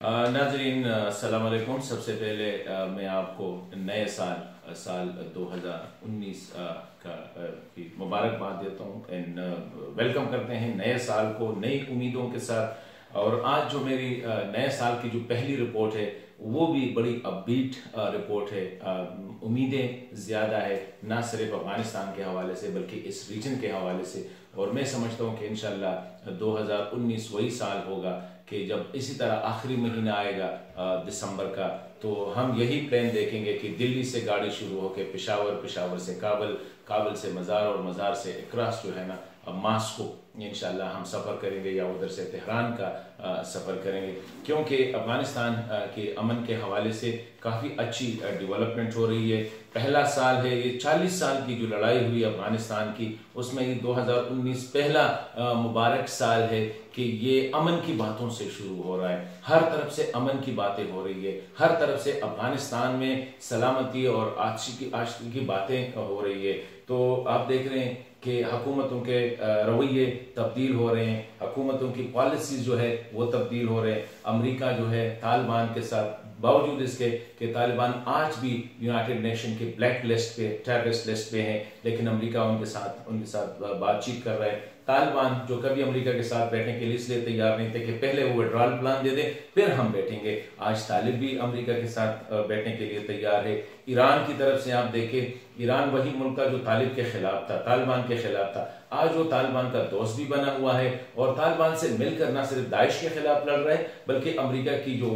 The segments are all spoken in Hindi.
नाजरीन अस्सलाम वालेकुम। सबसे पहले मैं आपको नए साल 2019 की मुबारकबाद देता हूँ एंड वेलकम करते हैं नए साल को नई उम्मीदों के साथ। और आज जो मेरी नए साल की जो पहली रिपोर्ट है वो भी बड़ी अपबीट रिपोर्ट है। उम्मीदें ज़्यादा है, ना सिर्फ अफगानिस्तान के हवाले से बल्कि इस रीजन के हवाले से। और मैं समझता हूँ कि इंशाल्लाह 2019 वही साल होगा कि जब इसी तरह आखिरी महीना आएगा दिसंबर का, तो हम यही प्लान देखेंगे कि दिल्ली से गाड़ी शुरू होकर पेशावर, पेशावर से काबुल, काबुल से मज़ार और मज़ार से अक्रॉस जो है ना मास्को इंशाल्लाह हम सफ़र करेंगे, या उधर से तेहरान का सफ़र करेंगे। क्योंकि अफगानिस्तान के अमन के हवाले से काफ़ी अच्छी डेवलपमेंट हो रही है। पहला साल है ये, 40 साल की जो लड़ाई हुई अफगानिस्तान की, उसमें ये 2019 पहला मुबारक साल है कि ये अमन की बातों से शुरू हो रहा है। हर तरफ से अमन की बातें हो रही है, हर तरफ से अफगानिस्तान में सलामती और आशिकी की बातें हो रही है। तो आप देख रहे हैं कि हुकूमतों के रवैये तब्दील हो रहे हैं, हुकूमतों की पॉलिसीज जो है वो तब्दील हो रहे हैं। अमेरिका जो है तालिबान के साथ, बावजूद इसके कि तालिबान आज भी यूनाइटेड नेशन के ब्लैक लिस्ट पे, टेररिस्ट लिस्ट पे हैं, लेकिन अमेरिका उनके साथ बातचीत कर रहा है। तालिबान जो कभी अमेरिका के साथ बैठने के लिए इसलिए तैयार नहीं थे कि पहले वो विड्रॉल प्लान दे दे फिर हम बैठेंगे, आज तालिब भी अमेरिका के साथ बैठने के लिए तैयार है। ईरान की तरफ से आप देखें, ईरान वही मुल्क था जो तालिब के खिलाफ था, तालिबान के खिलाफ था, आज वो तालिबान का दोस्त भी बना हुआ है और तालिबान से मिलकर न सिर्फ दाइश के खिलाफ लड़ रहा है बल्कि अमेरिका की जो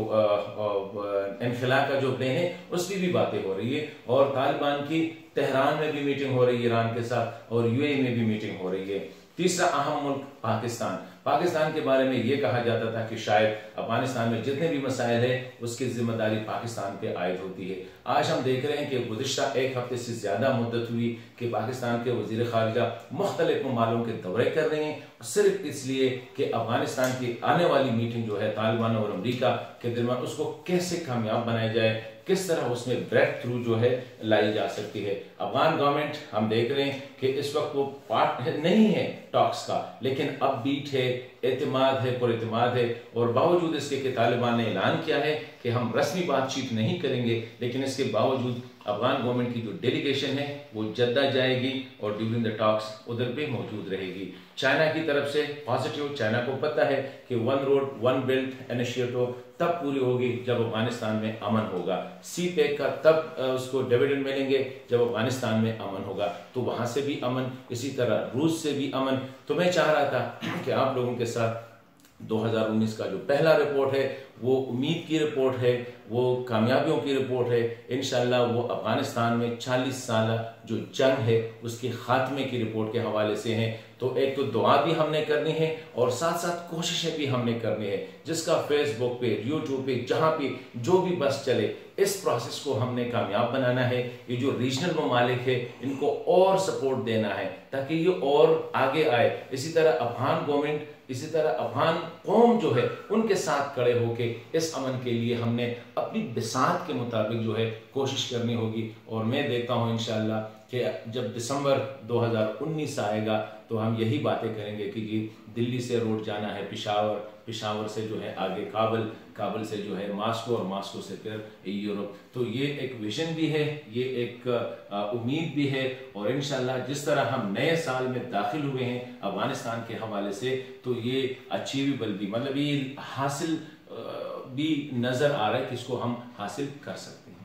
इनखिला का जो प्लान है उसकी भी बातें हो रही है। और तालिबान की तेहरान में भी मीटिंग हो रही है ईरान के साथ, और यूएई में भी मीटिंग हो रही है। तीसरा अहम मुल्क पाकिस्तान, पाकिस्तान के बारे में यह कहा जाता था कि शायद अफगानिस्तान में जितने भी मसाइल है उसकी जिम्मेदारी पाकिस्तान पे आयद होती है। आज हम देख रहे हैं कि गुज़िश्ता एक हफ्ते से ज़्यादा मुद्दत हुई कि पाकिस्तान के वज़ीर ख़ारिजा मुख्तलिफ ममालों के दौरे कर रहे हैं, सिर्फ इसलिए कि अफगानिस्तान की आने वाली मीटिंग जो है तालिबान और अमेरिका के दरमियान उसको कैसे कामयाब बनाया जाए, किस तरह उसमें ब्रेक थ्रू जो है लाई जा सकती है। अफगान गवर्नमेंट हम देख रहे हैं कि इस वक्त वो पार्ट नहीं है टॉक्स का, लेकिन अब बीट है, एतमाद है, पुरएतमाद है। और बावजूद इसके कि तालिबान ने ऐलान किया है कि हम रस्मी बातचीत नहीं करेंगे, लेकिन इसके बावजूद अफगान गवर्नमेंट की जो डेलीगेशन है वो जद्दा जाएगी और ड्यूरिंग द टॉक्स उधर पे मौजूद रहेगी। चाइना की तरफ से पॉजिटिव, चाइना को पता है कि one road one belt initiative तब पूरी होगी जब अफगानिस्तान में अमन होगा, सी पैक का तब उसको डिविडेंड मिलेंगे जब अफगानिस्तान में अमन होगा। तो वहां से भी अमन, इसी तरह रूस से भी अमन। तो मैं चाह रहा था कि आप लोगों के साथ 2019 का जो पहला रिपोर्ट है वो उम्मीद की रिपोर्ट है, वो कामयाबियों की रिपोर्ट है। इंशाल्लाह वो अफगानिस्तान में 40 साल जो जंग है उसके खात्मे की रिपोर्ट के हवाले से हैं। तो एक तो दुआ भी हमने करनी है और साथ साथ कोशिशें भी हमने करनी है, जिसका फेसबुक पे, यूट्यूब पे, जहाँ पे जो भी बस चले, इस प्रोसेस को हमने कामयाब बनाना है। ये जो रीजनल ममालिक है इनको और सपोर्ट देना है ताकि ये और आगे आए। इसी तरह अफगान गवर्नमेंट, इसी तरह अफगान कौम जो है उनके साथ खड़े होके इस अमन के लिए हमने अपनी बिसात के मुताबिक जो है कोशिश करनी होगी। और मैं देखता हूँ इंशाल्लाह कि जब दिसंबर 2019 आएगा तो हम यही बातें करेंगे कि जी दिल्ली से रोड जाना है पेशावर, पेशावर से जो है आगे काबुल, काबुल से जो है मास्को और मास्को से फिर यूरोप। तो ये एक विजन भी है, ये एक उम्मीद भी है। और इंशाल्लाह जिस तरह हम नए साल में दाखिल हुए हैं अफगानिस्तान के हवाले से, तो ये अचीवेबल भी, मतलब ये हासिल भी नजर आ रहा है कि इसको हम हासिल कर सकते हैं।